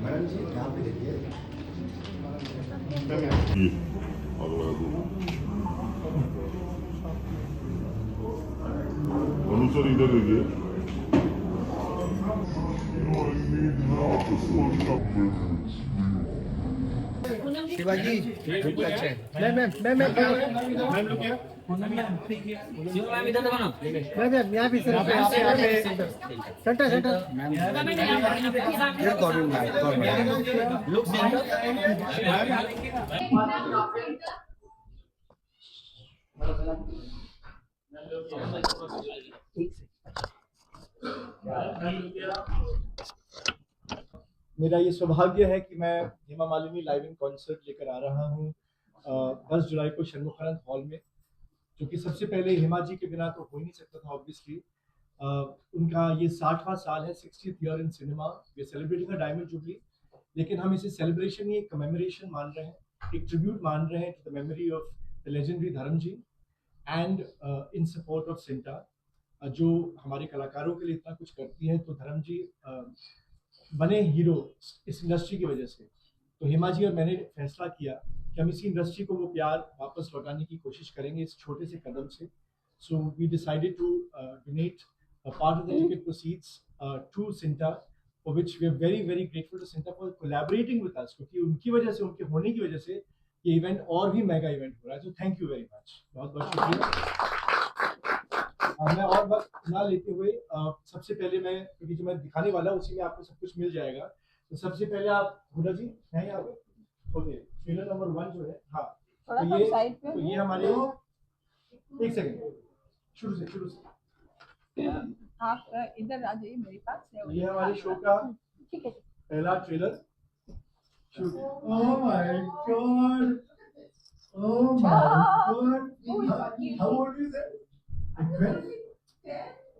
Madam जी यहाँ पे देखिए। अनुसार इधर देखिए। शिवाजी बिल्कुल अच्छा है। मैम लोग क्या? मैम इधर देखो ना। मैम यहाँ भी सर यहाँ पे centre centre government look centre. मेरा ये सौभाग्य है कि मैं Hema Malini live in concert लेकर आ रहा हूँ 10 जुलाई को षणमुखानंद हॉल में, जो कि सबसे पहले हेमा जी के बिना तो हो ही नहीं सकता था ऑब्वियसली। उनका ये 60वां साल है, 60th year in cinema. Way celebrating the diamond jubilee, लेकिन हम इसे सेलिब्रेशन नहीं, एक कमेमोरेशन मान रहे हैं, एक ट्रिब्यूट मान रहे हैं to the memory of the legendary Dharam ji and in support of CINTAA, जो हमारे कलाकारों के लिए इतना कुछ करती है। तो धर्म जी बने हीरो इस इंडस्ट्री की वजह से। तो हेमा जी और मैंने फैसला किया कि हम इसी इंडस्ट्री को वो प्यार वापस लौटाने की कोशिश करेंगे इस छोटे से कदम से। So we decided to donate a part of the ticket proceeds to Sinta, for which we are very very grateful to Sinta for collaborating with us, क्योंकि उनकी वजह से, उनके होने की वजह से ये इवेंट और भी मेगा इवेंट हो रहा है। तो थैंक यू वेरी मच, बहुत बहुत शुक्रिया। मैं और वक्त ना लेते हुए सबसे पहले मैं, क्योंकि जो मैं दिखाने वाला हूँ उसी में आपको सब कुछ मिल जाएगा। तो सबसे पहले आप हुदा जी हैं यहाँ पे? ओके, ट्रेलर नंबर 1 जो है, हाँ, तो ये हमारे, एक सेकंड, शुरू से आप इधर आ जाइए मेरे पास। ये हमारे शो का ठीक है। पहला trailer shoot. Oh my God, oh my God, how old is it? 12?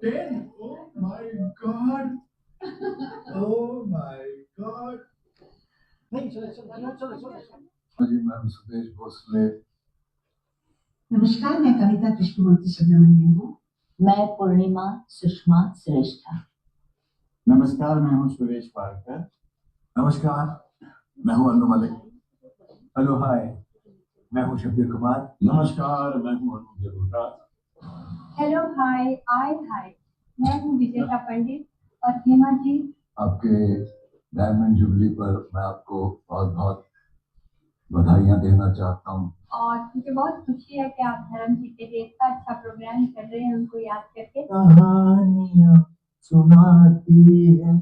10? Oh my god, oh my god. नहीं, चलो। जी, मैम सुदेश भोसले। नमस्कार, मैं कविता कृष्णमूर्ति सुब्रमण्यम हूँ। मैं पूर्णिमा सुषमा श्रेष्ठा। नमस्कार, मैं हूँ सुरेश पारकर। नमस्कार, मैं हूँ अनु मलिक। हेलो हाय, मैं हूँ शब्बीर कुमार। नमस्कार, मैं हूँ अनु जलोटा। हेलो हाय हाय, मैं हूँ विजेता पंडित और हेमा जी। आपके डायमंड जुबली पर मैं आपको बहुत बहुत बधाइयाँ देना चाहता हूँ। और मुझे बहुत खुशी है कि आप धर्म जी के लिए इतना अच्छा प्रोग्राम कर रहे हैं, उनको याद करके। कहानियाँ सुनाती है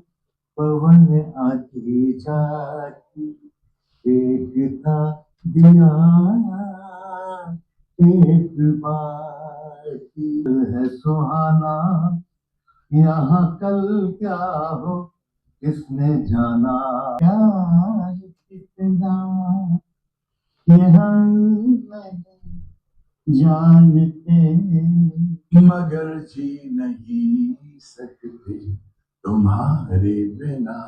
पवन आती जाती, एक था दिया एक बाती है सुहाना, यहाँ कल क्या हो किसने जाना, प्यार कितना ये हम नहीं जानते, मगर जी नहीं सकते तुम्हारे बिना।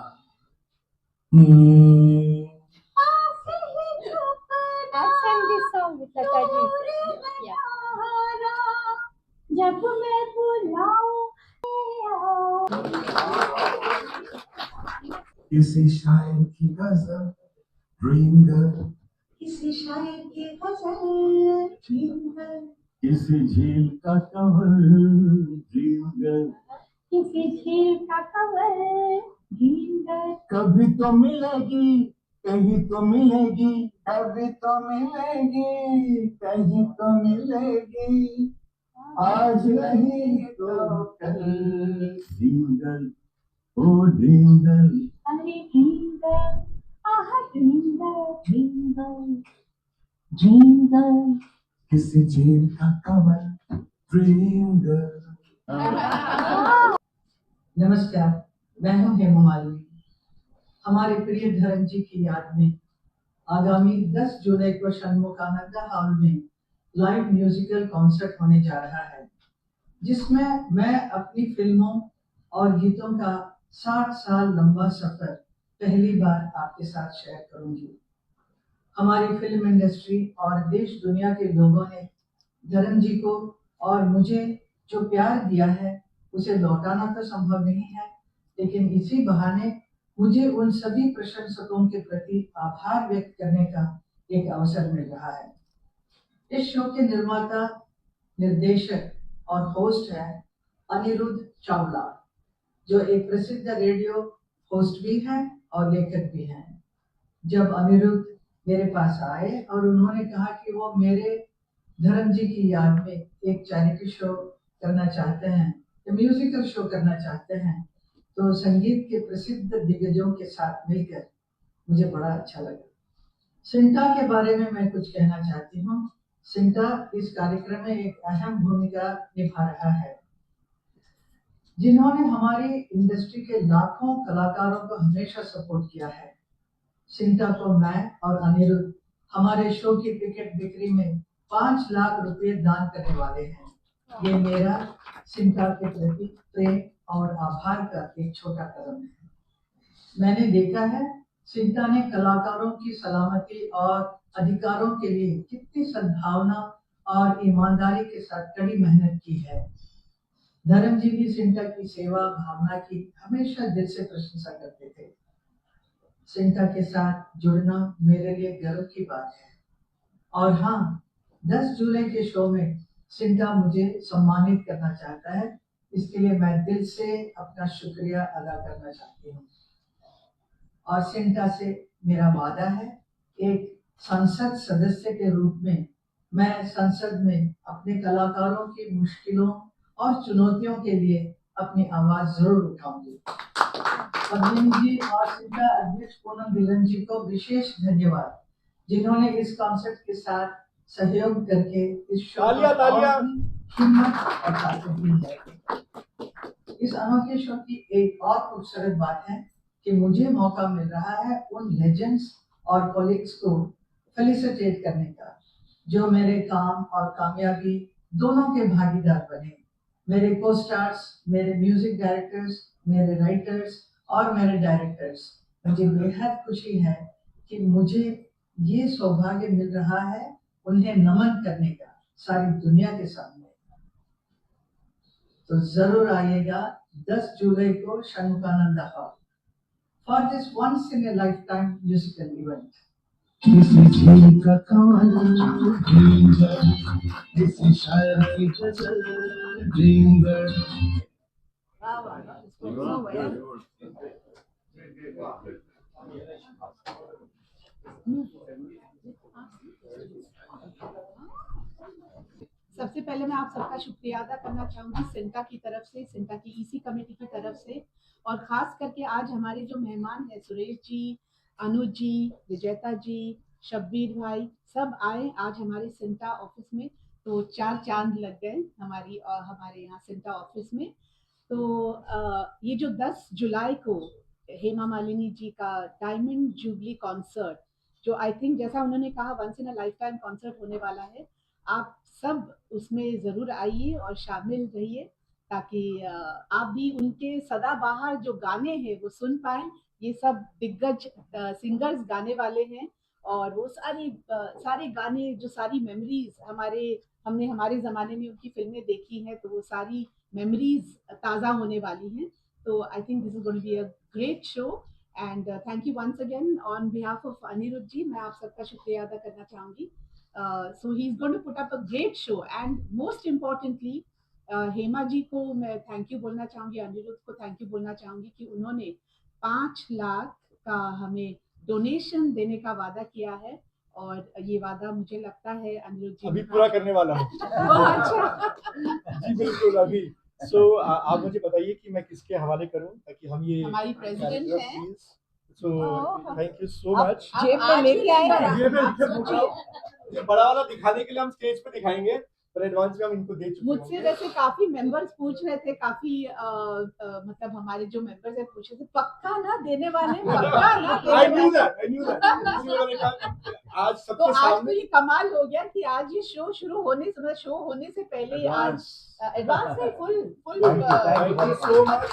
जब मैं बुलाऊं किसी शायर की गजल ड्रीम गर्ल, किसी शायर की गजल ड्रीम गर्ल, किसी झील का कंवल ड्रीम गर्ल, किसी झील का कंवल ड्रीम गर्ल। कभी तो मिलेगी कहीं तो मिलेगी, कभी तो मिलेगी कहीं तो मिलेगी, आज नहीं तो कल। ड्रीम गर्ल, ओ ड्रीम गर्ल, अरे ड्रीम गर्ल, आहा ड्रीम गर्ल, ड्रीम गर्ल। किसी झील का कंवल ड्रीम गर्ल। नमस्कार, मैं हूँ हेमा मालिनी। हमारे प्रिय धर्म जी की याद में आगामी 10 जुलाई को षणमुखानंद हॉल में लाइव म्यूजिकल कॉन्सर्ट होने जा रहा है, जिसमें मैं अपनी फिल्मों और गीतों का 60 साल लंबा सफर पहली बार आपके साथ शेयर करूंगी। हमारी फिल्म इंडस्ट्री और देश दुनिया के लोगों ने धर्म जी को और मुझे जो प्यार दिया है उसे लौटाना तो संभव नहीं है, लेकिन इसी बहाने मुझे उन सभी प्रशंसकों के प्रति आभार व्यक्त करने का एक अवसर मिल रहा है। इस शो के निर्माता, निर्देशक और होस्ट है अनिरुद्ध चावला, जो एक प्रसिद्ध रेडियो होस्ट भी हैं और लेखक भी हैं। जब अनिरुद्ध मेरे पास आए और उन्होंने कहा कि वो मेरे धर्म जी की याद में एक चैरिटी शो करना चाहते हैं, म्यूजिकल शो करना चाहते हैं, तो संगीत के प्रसिद्ध दिग्गजों के साथ मिलकर मुझे बड़ा अच्छा लगा। सिंटा के बारे में मैं कुछ कहना चाहती हूँ। सिंटा इस कार्यक्रम में एक अहम भूमिका निभा रहा है, जिन्होंने हमारी इंडस्ट्री के लाखों कलाकारों को हमेशा सपोर्ट किया है। सिंटा को मैं और अनिरुद्ध हमारे शो की टिकट बिक्री में 5 लाख रुपए दान करने वाले हैं। ये मेरा सिंटा के प्रति प्रेम और आभार का एक छोटा कदम है। मैंने देखा है सिंटा ने कलाकारों की सलामती और अधिकारों के लिए कितनी सद्भावना और ईमानदारी के साथ कड़ी मेहनत की है। धर्म जी भी सिंटा की सेवा भावना की हमेशा दिल से प्रशंसा करते थे। सिंटा के साथ जुड़ना मेरे लिए गर्व की बात है। और हाँ, 10 जुलाई के शो में सिंटा मुझे सम्मानित करना चाहता है, इसके लिए मैं दिल से अपना शुक्रिया अदा करना चाहती हूँ। और सिंटा से मेरा वादा है, एक संसद सदस्य के रूप में मैं संसद में अपने कलाकारों की मुश्किलों और चुनौतियों के लिए अपनी आवाज जरूर उठाऊंगी। पद्मिनी जी और सिंटा अध्यक्ष पूनम धिल्लन जी को विशेष धन्यवाद, जिन्होंने इस कॉन्सेप्ट के साथ सहयोग करके इस शो को हिम्मत और ताकत दी है। इस अनोखे शो की एक और खूबसूरत बात है कि मुझे मौका मिल रहा है उन लेजेंड्स और कॉलीग्स को फेलिसिटेट करने का, जो मेरे काम और कामयाबी दोनों के भागीदार बने। मेरे को स्टार्स, मेरे म्यूजिक डायरेक्टर्स, मेरे राइटर्स और मेरे डायरेक्टर्स, मुझे बेहद खुशी है कि मुझे ये सौभाग्य मिल रहा है उन्हें नमन करने का सारी दुनिया के सामने। तो जरूर आइएगा 10 जुलाई को Shanmukhananda hall for this once in a lifetime musical event. किसी झील का किसी शायर की गजल ड्रीम गर्ल। सबसे पहले मैं आप सबका शुक्रिया अदा करना चाहूँगी सिंटा की तरफ से, सिंटा की ईसी कमेटी की तरफ से, और ख़ास करके आज हमारे जो मेहमान हैं सुरेश जी, अनुज जी, विजेता जी, शब्बीर भाई, सब आए आज हमारे सिंटा ऑफिस में, तो 4 चांद लग गए हमारे यहाँ सिंटा ऑफिस में। तो ये जो 10 जुलाई को हेमा मालिनी जी का डायमंड जुबली कॉन्सर्ट, जो आई थिंक जैसा उन्होंने कहा once in a lifetime concert होने वाला है, आप सब उसमें ज़रूर आइए और शामिल रहिए, ताकि आप भी उनके सदाबहार जो गाने हैं वो सुन पाएँ। ये सब दिग्गज सिंगर्स गाने वाले हैं, और वो सारे गाने, जो सारी मेमोरीज हमने हमारे ज़माने में उनकी फिल्में देखी हैं, तो वो सारी मेमोरीज ताज़ा होने वाली हैं। तो I think this is going to be a great show, and thank you once again on behalf of Aniruddh ji. मैं आप सबका शुक्रिया अदा करना चाहूँगी। So he's going to put up a great show, and most importantly Hema ji को मैं थैंक यू बोलना चाहूँगी, अनिरुद्ध को थैंक यू बोलना चाहूँगी कि उन्होंने 5 लाख का हमें डोनेशन देने का वादा किया है, और ये वादा मुझे लगता है अनिरुद्ध जी अभी पूरा करने वाला हूँ। अच्छा जी बिल्कुल अभी। So आप मुझे बताइए कि मैं किसके हवाले करूँ ताकि हम ये हमारी प्रेसिडेंट हैं। So thank you so much। जेब में लेके आए ये बड़ा वाला दिखाने के लिए हम स्टेज पे दिखाएंगे, पर एडवांस में हम इनको दे चुके हैं। मुझसे वैसे काफी मेंबर्स पूछ रहे थे, काफी मतलब हमारे जो मेंबर्स हैं पूछ रहे थे, पक्का ना देने वाले, पक्का ना देने वाले। I knew that। इसलिए मैंने कहा आज तो सबके आज सामने तो ये कमाल हो गया कि आज ये शो शुरू होने से, मतलब शो होने से पहले ही आज एडवांस में full Thank you so much।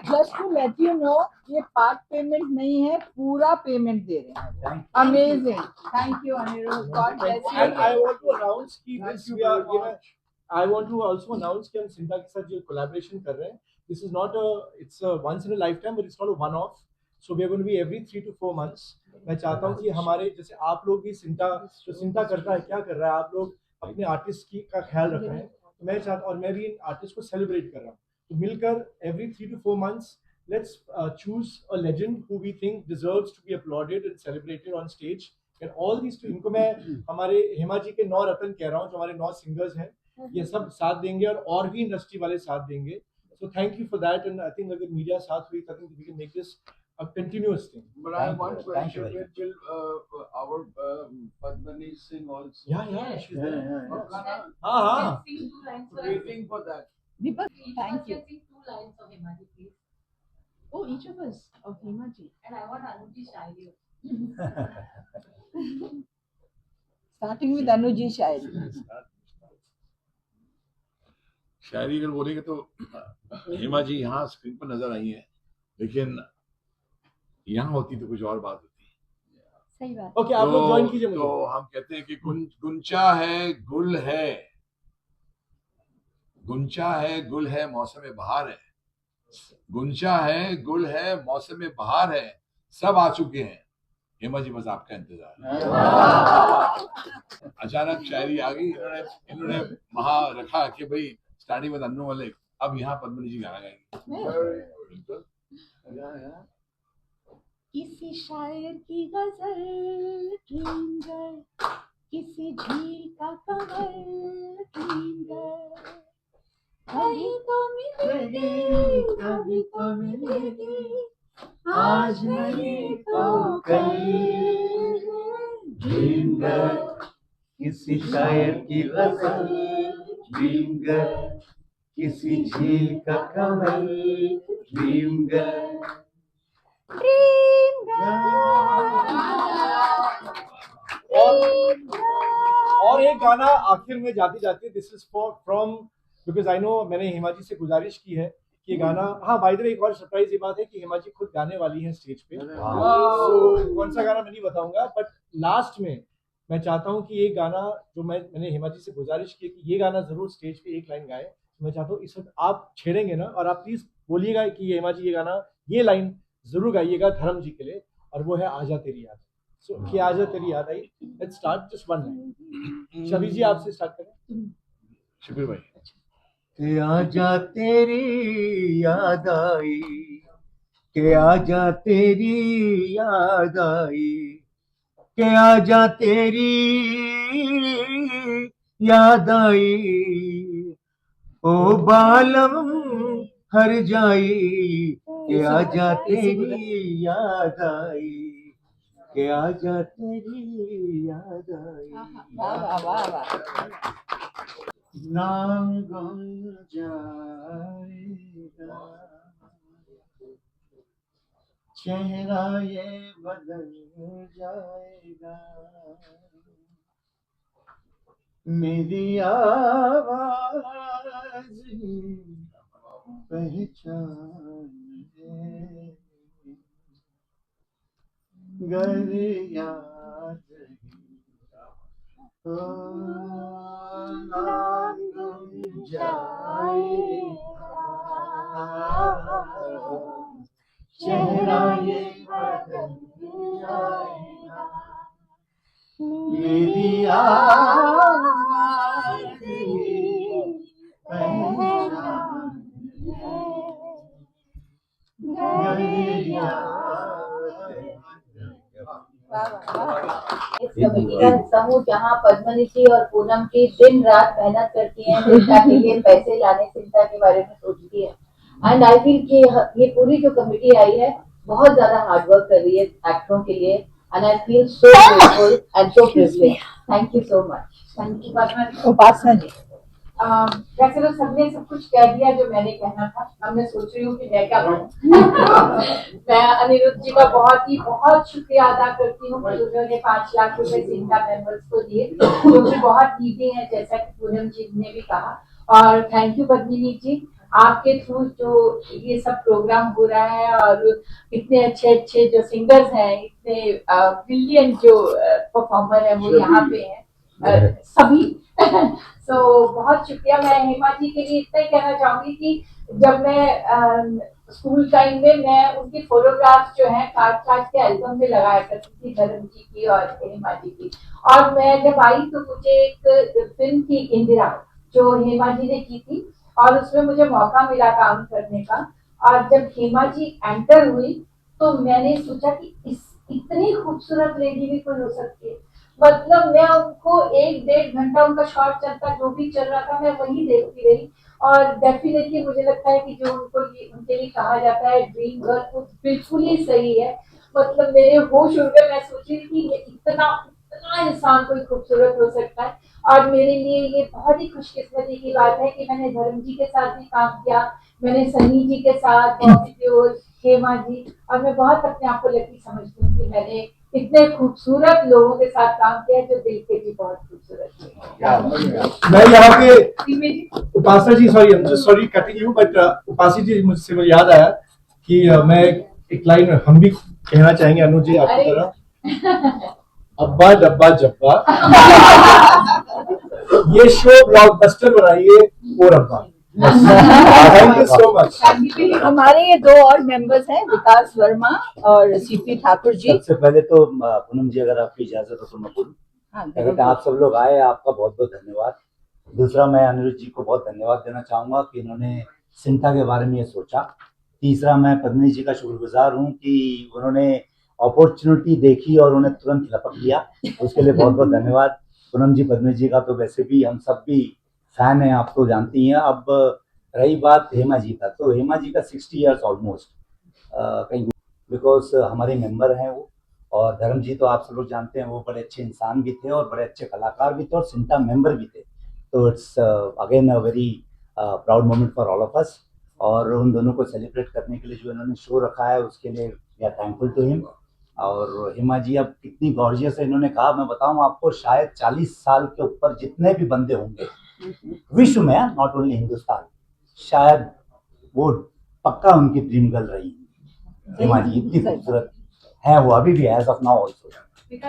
Just to let you know, ये पार्ट पेमेंट नहीं है, पूरा पेमेंट दे रहे हैं। Amazing, thank you Aniruddh, God bless And I you. want to announce कि this we are, I want to also announce कि हम सिंटा के साथ जो कोलैबोरेशन कर रहे हैं, this is not it's a once in a lifetime, but it's not a one off. So we are going to be every 3 to 4 months. मैं चाहता हूँ कि हमारे जैसे आप लोग भी सिंटा करता है, क्या कर रहा है, आप लोग अपने आर्टिस्ट का ख्याल रख रहे हैं, तो मैं चाहता, और मैं भी इन आर्टिस्ट को सेलिब्रेट कर रहा हूँ, तो मिलकर every 3 to 4 months let's choose a legend who we think deserves to be applauded and celebrated on stage. And all these two, इनको मैं हमारे हेमा जी के 9 रत्न कह रहा हूँ, जो हमारे 9 सिंगर्स हैं, ये सब साथ देंगे और भी इंडस्ट्री वाले साथ देंगे. So thank you for that, and I think अगर मीडिया साथ हुई, I think we can make this a continuous thing. But I have one question. Will our Padmani sing also? Yeah, she's there. Yeah. हाँ. Waiting for that. Deepak, thank you. Sing 2 lines of Hemaji, please. Oh, each of us of Hema ji. And I want Anuji Shairi. Starting with Anuji Shairi. शायरी अगर बोलेंगे तो हेमा जी यहाँ screen पर नजर आई है, लेकिन यहाँ होती तो कुछ और बात होती. सही बात. Okay, आप लोग ज्वाइन कीजिए मुझे. तो हम कहते हैं कि गुंचा है गुल है, गुंचा है गुल है मौसम बहार है, गुंचा है गुल है मौसम बहार है, सब आ चुके हैं, हेमा जी बस आपका इंतजार है. अचानक शायरी आ गई, इन्होंने वहां रखा कि भाई स्टार्टिंग में अन्नू मलिक, अब यहाँ पद्मनी जी गाना गाएंगे. किसी शायर की गजल ड्रीम गर्ल, किसी झील का कमल ड्रीम गर्ल, कभी तो मिलेगी आज नहीं तो कल. ड्रीम गर्ल, किसी शायर की गजल, ड्रीम गर्ल, किसी झील का कमल, ड्रीम गर्ल, ड्रीम और एक गाना आखिर में जाती जाती, this is from because I know, मैंने हेमा जी से गुजारिश की है कि ये गाना, हाँ बाय द वे एक और सरप्राइज ये बात है कि हेमा जी खुद गाने वाली हैं स्टेज पे. So, कौन सा गाना मैं नहीं बताऊंगा, बट लास्ट में मैं चाहता हूँ कि ये गाना जो मैंने हेमा जी से गुजारिश की कि ये गाना जरूर स्टेज पे एक लाइन गाए, मैं चाहता हूँ इस वक्त आप छेड़ेंगे ना, और आप प्लीज बोलिएगा कि हेमा जी ये गाना, ये लाइन जरूर गाइएगा धर्म जी के लिए, और वो है आजा तेरी याद. सो कि आजा तेरी याद आई. Let's start just one line. Shabbir ji आपसे स्टार्ट करें. शबीर भाई. कि आजा तेरी याद आई, कि आजा तेरी याद आई, कि आजा तेरी याद आई, ओ बालम हर जाई, कि आजा तेरी याद आई, कि आजा तेरी याद आई. वाह वाह वाह. नाम गुम जाएगा, चेहरा ये बदल जाएगा, मेरी आवाज पहचान है, गर याद नाम गुम जाएगा, चेहरा ये बदल जाएगा, मेरी आवाज पहचान इस कमेटी का हिस्सा हूँ जहाँ पद्मनी जी और पूनम जी दिन रात मेहनत करती हैं सिंटा के लिए, पैसे लाने सिंटा के बारे में सोचती है. एंड आई फील कि ये पूरी जो कमेटी आई है बहुत ज्यादा हार्डवर्क कर रही है एक्टरों के लिए, and I feel so grateful and so privileged. Thank you so much. Thank you Upasana ji. वैसे तो सबने सब कुछ कह दिया जो मैंने कहना था. अब मैं सोच रही हूँ कि मैं क्या कहूँ. मैं अनिरुद्ध जी का बहुत शुक्रिया अदा करती हूँ, उन्होंने 5 लाख रुपए सिंटा मेंबर्स को दिए, जो कि बहुत नीचे हैं जैसा कि पूनम जी ने भी कहा. और थैंक यू पद्मिनी जी, आपके थ्रू जो ये सब प्रोग्राम हो रहा है, और इतने अच्छे जो सिंगर्स हैं, इतने ब्रिलियंट जो परफॉर्मर हैं वो यहाँ पे हैं. सभी सो बहुत शुक्रिया। मैं हेमा जी के लिए इतना ही कहना चाहूंगी कि जब मैं स्कूल टाइम में मैं उनकी फोटोग्राफ्स जो है काट के एल्बम में लगाया करती थी, धर्म जी की और हेमा जी की। और मैं जब आई तो मुझे एक फिल्म थी इंदिरा जो हेमा जी ने की थी और उसमें मुझे मौका मिला काम करने का। और जब हेमा जी एंटर हुई तो मैंने सोचा कि इस इतनी खूबसूरत लेडी भी कोई हो सकती है। मतलब मैं उनको 1-1.5 घंटा उनका शॉट चलता जो भी चल रहा था मैं वही देखती रही। और डेफिनेटली मुझे लगता है कि जो उनके लिए कहा जाता है ड्रीम गर्ल वो बिल्कुल ही सही है। मतलब मेरे होश उड़ गए, मैं सोची कि ये इतना इतना इंसान कोई खूबसूरत हो सकता है। और मेरे लिए ये बहुत ही खुशकिस्मती की बात है कि मैंने धर्म जी के साथ भी काम किया, मैंने सनी जी के साथ, बॉबी देओल, हेमा जी, और मैं बहुत अपने आप को लकी समझती हूँ कि मैंने इतने खूबसूरत लोगों के साथ काम किया जो दिल के भी बहुत खूबसूरत थे। मैं यहाँ पे उपासना जी, सॉरी कटिंग यू, बट उपासी जी मुझसे मुझे याद आया कि मैं एक लाइन हम भी कहना चाहेंगे अनुज जी आपकी तरह, अब्बा डब्बा जब्बा ये शो ब्लॉकबस्टर बनाइए और अब्बा। Thank you so much. हमारे ये 2 और मेंबर्स हैं, विकास वर्मा और सीपी ठाकुर जी। सबसे पहले तो पूनम जी अगर आपकी इजाजत हो तो मैं बोलूं। अगर आप सब लोग आए आपका बहुत बहुत धन्यवाद। दूसरा मैं अनिरुद्ध जी को बहुत धन्यवाद देना चाहूँगा कि इन्होंने सिंटा के बारे में ये सोचा। तीसरा मैं पद्मिनी जी का शुक्रगुजार हूँ कि उन्होंने अपॉर्चुनिटी देखी और उन्हें तुरंत लपक लिया, उसके लिए बहुत बहुत धन्यवाद। पूनम जी पद्मिनी जी का तो वैसे भी हम सब भी फैन हैं, आप तो जानती हैं। अब रही बात हेमा जी का, तो हेमा जी का 60 ईयर्स ऑलमोस्ट कहीं, बिकॉज हमारे मेंबर हैं वो। और धर्म जी तो आप सब लोग जानते हैं वो बड़े अच्छे इंसान भी थे और बड़े अच्छे कलाकार भी थे और सिंटा मेंबर भी थे। तो it's again a very proud moment for all of us. और उन दोनों को सेलिब्रेट करने के लिए जो इन्होंने शो रखा है उसके लिए we are thankful to him. और हेमा जी अब कितनी गॉर्जियस है, इन्होंने कहा मैं बताऊं आपको शायद 40 साल के ऊपर जितने भी बंदे होंगे विश्व में, नॉट ओनली हिंदुस्तान, शायद वो पक्का उनकी ड्रीम गर्ल रही हेमा जी। इतनी खूबसूरत है वो अभी भी एज ऑफ नाउ ऑल्सो।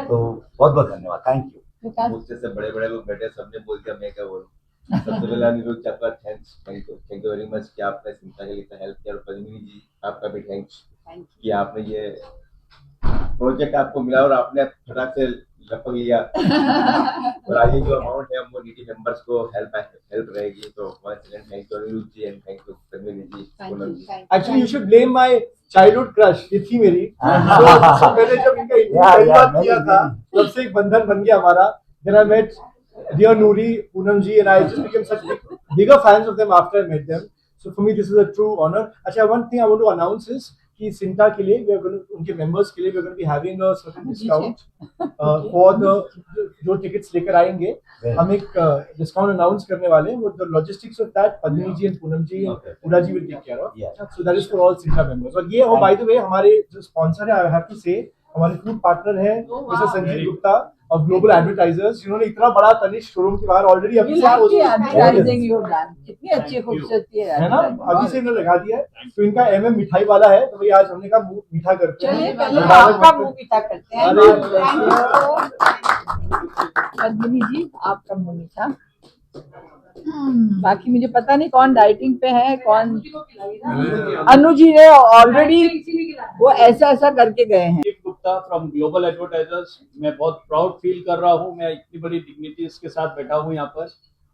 तो बहुत बहुत धन्यवाद, थैंक यू। मुझसे से बड़े बड़े लोग बैठे, सबने बोल दिया, मैं क्या बोलूं। सबसे पहले अनिरुद्ध जी आपका थैंक यू वेरी मच कि आपने सिंटा के लिए इतना हेल्प किया। और पद्मिनी जी आपका भी थैंक्स कि आपने ये प्रोजेक्ट आपको मिला और आपने फटाक से लपक लिया। और आगे जो अमाउंट है वो नीडी मेंबर्स को हेल्प रहेगी। तो once again thank you Aniruddh ji and thank you Padmini ji, Poonam ji. Actually you should blame my childhood crush, ये थी मेरी। तो मैंने जब इनका इंटरव्यू किया था तब से एक बंधन बन गया हमारा। Then I met dear Noori, Poonam ji, and I just became such bigger fans of them after I met them. So for me, this is a true honor. Actually, one thing I want to announce is कि सिंटा के लिए we are going to, उनके members के लिए we are going to be having a certain discount for the जो tickets लेकर आएंगे। हम एक discount announce करने वाले हैं। वो the logistics of that Padmini ji and Poonam ji and पूरा जी will take care of. So that is for all CINTAA members. और ये by the way हमारे जो sponsor है, I have to say हमारे फूड पार्टनर है mister Sanjeev Gupta of global advertisers, जिन्होंने इतना बड़ा तनिष्क शोरूम के बाहर ऑलरेडी अभी से कितनी अच्छी खूबसूरती है ना, अभी से इन्होंने लगा दिया है। तो इनका एमएम मिठाई वाला है, तो भाई आज हमने कहा मुंह मीठा करते हैं। आपका मुंह मीठा करते हैं पद्मिनी जी, आपका मुंह मीठा। बाकी मुझे पता नहीं कौन डाइटिंग पे है कौन। अनु जी ने ऑलरेडी वो ऐसा ऐसा करके गए हैं। गुप्ता फ्रॉम ग्लोबल एडवर्टाइजर्स, मैं बहुत प्राउड फील कर रहा हूँ। मैं इतनी बड़ी डिग्निटीज के साथ बैठा हूँ यहाँ पर,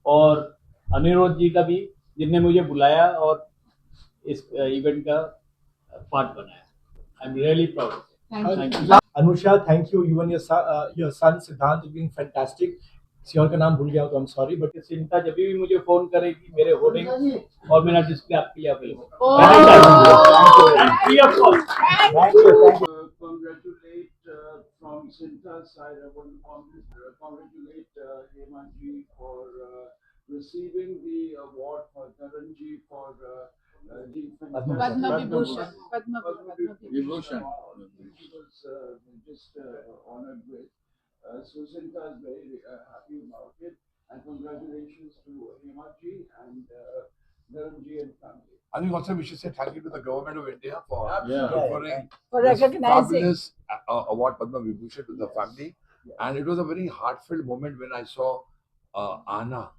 और अनिरुद्ध जी का भी जिनने मुझे बुलाया और इस इवेंट का पार्ट बनाया। I am really proud. Anusha, thank you. You and your son सिद्धांत बीइंग फैंटास्टिक। सियोर का नाम भूल गया तो आई एम सॉरी, बट चिंता जब भी मुझे फोन करेगी मेरे होर्डिंग और मेरा डिस्प्ले आपके लिए available. From Sinta's side, I want to congratulate Hema ji for receiving the award for Karan ji for the Padma Vibhushan. Vibhushan. He was just honored with. So Sinta is very happy about it, and congratulations to Hema ji and Karan ji and family. I think also we should say thank you to the government of India for For conferring recognizing. fabulous award Padma Vibhushan to the family. And it was a very heartfelt moment when I saw Anna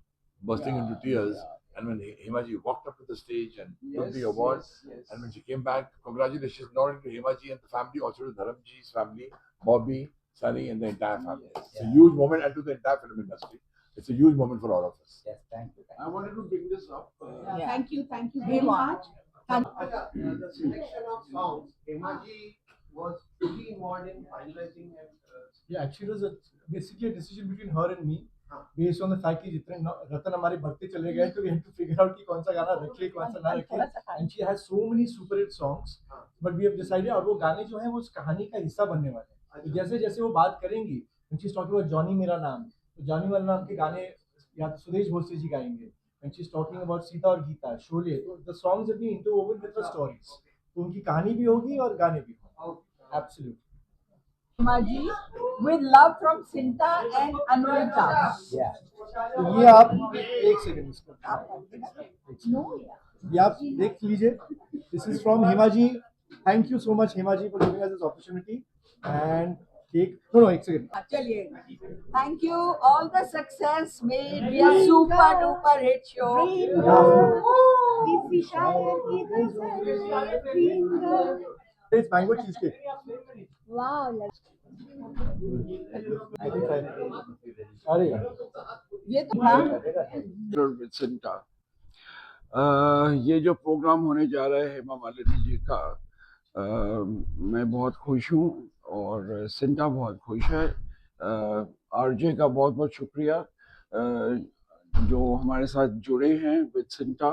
bursting into tears. And when Hemaji walked up to the stage and took the award, and when she came back, congratulations not only to Hemaji and the family, also to Dharamji's family, Bobby, Sunny, and the entire family. It's a huge moment, and to the entire film industry. It's a huge moment for all of us. Yes, thank you. I wanted to bring this up. Thank you very much. The selection of songs, Hemaji was fully involved in finalizing and Yeah, actually it was basically a decision between her and me, based on the fact कि जितने रतन हमारे बढ़ते चले गए, तो we had to figure out कि कौन सा गाना रखे, कौन सा ना रखे. And she has so many super hit songs, but we have decided और वो गाने जो हैं वो उस कहानी का हिस्सा बनने वाले हैं. तो जैसे जैसे वो बात करेंगी, when she's talking about Johnny मेरा नाम, तो जॉनी मेरा नाम के गाने या तो सुदेश भोसले जी गाएंगे. When she's talking about Sita और गीता, शोले, तो the songs have been interwoven with the stories. तो उनकी कहानी भी होगी और गाने भी होंगे. Absolutely. Hemaji, with love from Sinta and Anuruddha. Yeah. तो ये आप एक सेकंड इसको ये आप देख लीजिए. This is from Hemaji. Thank you so much Hemaji for giving us this opportunity and take no एक सेकंड. चलिए, thank you, all the success, may it be a super duper hit show. It's mango cheesecake. Wow. अरे ये तो था. with Sinta. ये जो programme होने जा रहा है हेमा मालिनी जी का, मैं बहुत खुश हूँ और सिंटा बहुत खुश है. आरजे का बहुत बहुत शुक्रिया जो हमारे साथ जुड़े हैं विद सिंटा.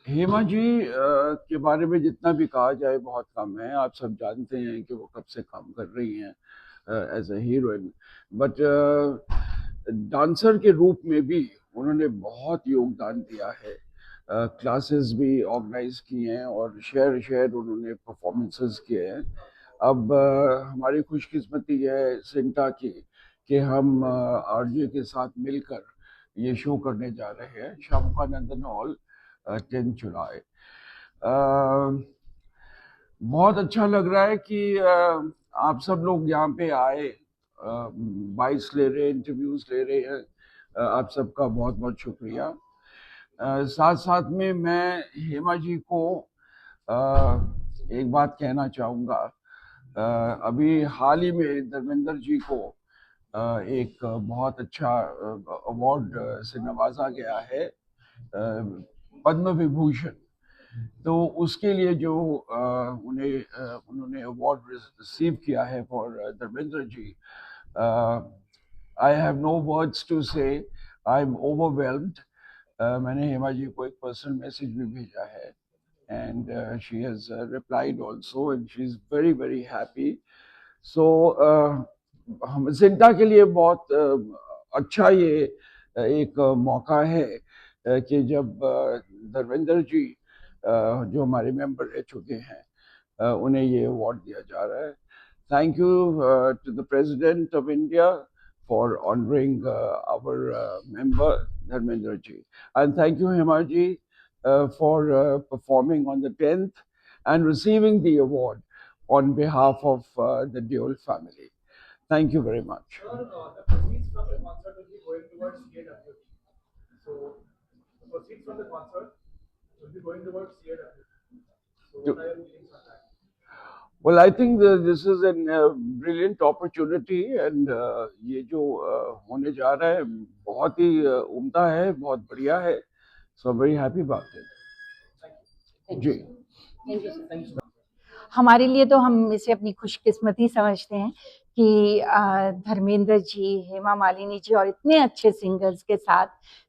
हेमा जी के बारे में जितना भी कहा जाए बहुत कम है. आप सब जानते हैं कि वो कब से काम कर रही हैं as a heroine, but dancer के रूप में भी उन्होंने बहुत योगदान दिया है. क्लासेस भी ऑर्गेनाइज किए हैं और शेयर उन्होंने परफॉर्मेंसेस किए हैं. अब हमारी खुशकिस्मती है सिंटा की कि हम आरजे के साथ मिलकर ये शो करने जा रहे हैं शामुकानंदन हॉल 10 जुलाई. बहुत अच्छा लग रहा है कि आप सब लोग यहाँ पे आए, बाइट्स ले रहे हैं, इंटरव्यूज ले रहे हैं. आप सबका बहुत बहुत शुक्रिया. साथ साथ में मैं हेमा जी को एक बात कहना चाहूँगा. अभी हाल ही में धर्मेंद्र जी को एक बहुत अच्छा अवार्ड से नवाजा गया है, पद्म विभूषण. तो उसके लिए जो उन्होंने अवार्ड रिसीव किया है for Dharmendra ji, I have no words to say. I am overwhelmed. मैंने हेमा जी को एक पर्सनल मैसेज भी भेजा है and she has replied also and she is very very happy. So हम सिंटा के लिए बहुत अच्छा ये एक मौका है कि जब धर्मेंद्र जी जो हमारे मेंबर रह चुके हैं उन्हें ये अवार्ड दिया जा रहा है. Thank you to the president of India for honoring our member Dharmendra ji, and thank you Hema ji for performing on the 10th and receiving the award on behalf of the Deol family. Thank you very much. The proceeds from the concert will be going towards CAWT. So the proceeds from the concert will be going towards CAWT. So what are your feelings on that? Well, I think this is a brilliant opportunity and ये जो होने जा रहा है बहुत ही उम्दा है, बहुत बढ़िया है. So I'm very happy about it. जी. हमारे लिए तो हम इसे अपनी खुशकिस्मती समझते हैं कि धर्मेंद्र जी, हेमा मालिनी जी और इतने अच्छे सिंगर्स के साथ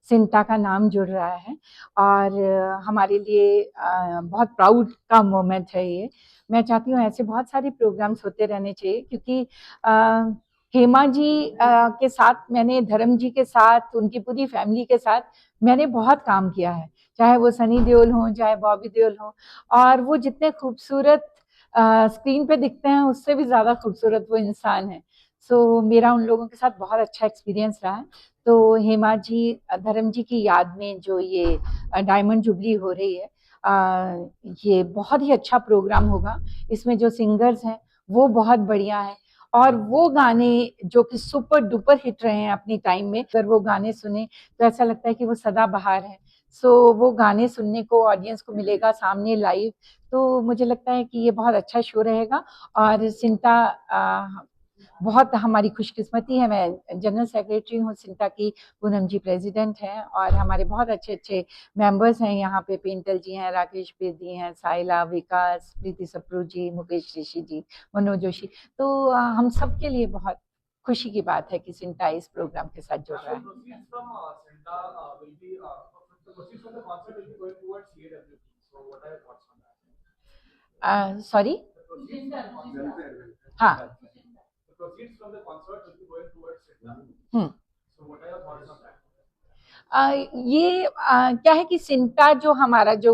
सिंटा का नाम जुड़ रहा है और हमारे लिए बहुत प्राउड का मोमेंट है ये. मैं चाहती हूँ ऐसे बहुत सारे प्रोग्राम्स होते रहने चाहिए क्योंकि हेमा जी के साथ मैंने, धर्म जी के साथ, उनकी पूरी फैमिली के साथ मैंने बहुत काम किया है, चाहे वो सनी देओल हों, चाहे बॉबी देओल हों, और वो जितने खूबसूरत स्क्रीन पे दिखते हैं उससे भी ज़्यादा खूबसूरत वो इंसान है. सो मेरा उन लोगों के साथ बहुत अच्छा एक्सपीरियंस रहा है. तो हेमा जी, धर्म जी की याद में जो ये डायमंड जुबली हो रही है, ये बहुत ही अच्छा प्रोग्राम होगा. इसमें जो सिंगर्स हैं वो बहुत बढ़िया है और वो गाने जो कि सुपर डुपर हिट रहे हैं अपनी टाइम में, अगर वो गाने सुने तो ऐसा लगता है कि वो सदाबहार है। सो वो गाने सुनने को ऑडियंस को मिलेगा सामने लाइव, तो मुझे लगता है कि ये बहुत अच्छा शो रहेगा। और सिंटा बहुत हमारी खुशकिस्मती है, मैं जनरल सेक्रेटरी हूँ सिंटा की, पूनम जी प्रेसिडेंट हैं, और हमारे बहुत अच्छे अच्छे मेंबर्स हैं यहाँ पे। पेंटल जी हैं, राकेश बेदी हैं, साइला, विकास, प्रीति सप्रू जी, मुकेश ऋषि जी, मनोज जोशी। तो हम सब के लिए बहुत खुशी की बात है कि सिंटा इस प्रोग्राम के साथ जुड़ रहा है। सॉरी, हाँ, ये क्या है कि सिंटा जो हमारा जो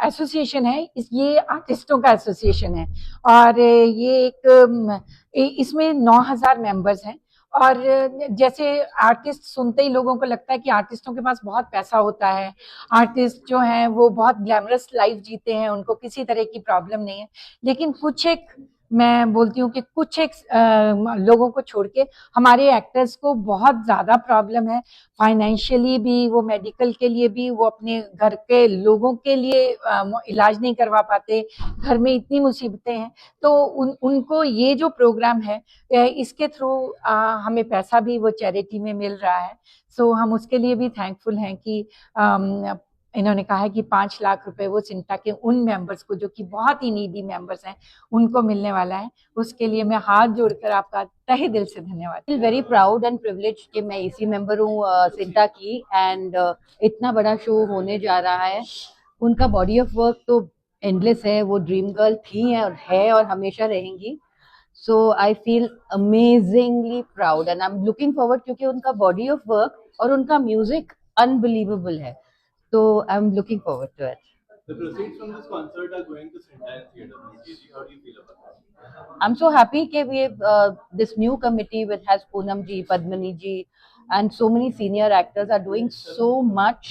एसोसिएशन है, ये आर्टिस्टों का एसोसिएशन है, और ये एक इसमें 9000 मेंबर्स हैं। और जैसे आर्टिस्ट सुनते ही लोगों को लगता है कि आर्टिस्टों के पास बहुत पैसा होता है, आर्टिस्ट जो हैं वो बहुत ग्लैमरस लाइफ जीते हैं, उनको किसी तरह की प्रॉब्लम नहीं है। लेकिन कुछ एक, मैं बोलती हूँ कि कुछ एक लोगों को छोड़ के हमारे एक्टर्स को बहुत ज़्यादा प्रॉब्लम है, फाइनेंशियली भी, वो मेडिकल के लिए भी, वो अपने घर के लोगों के लिए इलाज नहीं करवा पाते, घर में इतनी मुसीबतें हैं। तो उनको ये जो प्रोग्राम है, इसके थ्रू हमें पैसा भी वो चैरिटी में मिल रहा है। सो हम उसके लिए भी थैंकफुल हैं कि इन्होंने कहा है कि 5 लाख रुपए वो सिंटा के उन मेंबर्स को, जो कि बहुत ही नीडी मेंबर्स हैं, उनको मिलने वाला है। उसके लिए मैं हाथ जोड़कर आपका तहे दिल से धन्यवाद। Feel very proud and privilege कि मैं इसी मेंबर हूँ सिंटा की, एंड इतना बड़ा शो होने जा रहा है। उनका बॉडी ऑफ वर्क तो एंडलेस है, वो ड्रीम गर्ल थी और हमेशा रहेंगी। So I feel amazingly proud and I am looking forward, क्योंकि उनका बॉडी ऑफ वर्क और उनका म्यूजिक अनबिलीवेबल है। So I'm looking forward to it. The proceeds from this concert are going to Sinta Theatre. How do you feel about that? I'm so happy that we have this new committee which has Poonam ji, Padmini ji, and so many senior actors are doing so much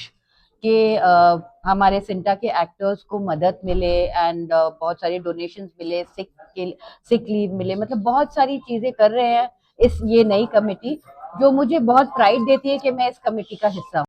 कि हमारे सिंटा के actors को मदद मिले, and बहुत सारे donations मिले, sick leave मिले, मतलब बहुत सारी चीजें कर रहे हैं ये नई कमेटी, जो मुझे बहुत प्राइड देती है कि मैं इस कमेटी का हिस्सा हूँ।